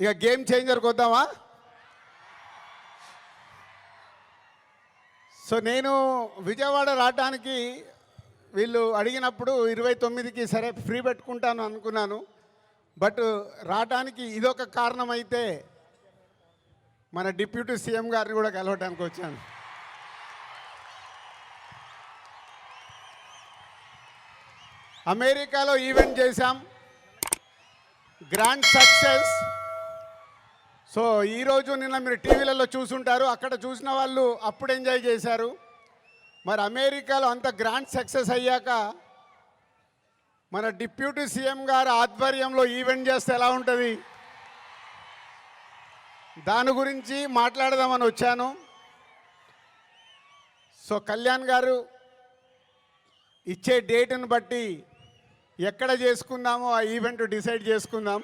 ఇక game చేంజర్కి వద్దామా? So నేను విజయవాడ రావడానికి వీళ్ళు అడిగినప్పుడు 29కి సరే ఫ్రీ పెట్టుకుంటాను అనుకున్నాను. బట్ రావడానికి ఇదొక కారణం అయితే మన డిప్యూటీ సీఎం గారిని కూడా కలవడానికి వచ్చాను. అమెరికాలో ఈవెంట్ చేశాం, గ్రాండ్ సక్సెస్. సో ఈరోజు నిన్న మీరు టీవీలలో చూసుంటారు, అక్కడ చూసిన వాళ్ళు అప్పుడు ఎంజాయ్ చేశారు. మరి అమెరికాలో అంత గ్రాండ్ సక్సెస్ అయ్యాక మన డిప్యూటీ సీఎం గారు ఆధ్వర్యంలో ఈవెంట్ చేస్తే ఎలా ఉంటుంది, దాని గురించి మాట్లాడదామని వచ్చాను. సో కళ్యాణ్ గారు ఇచ్చే డేట్ని బట్టి ఎక్కడ చేసుకుందామో ఆ ఈవెంట్ డిసైడ్ చేసుకుందాం.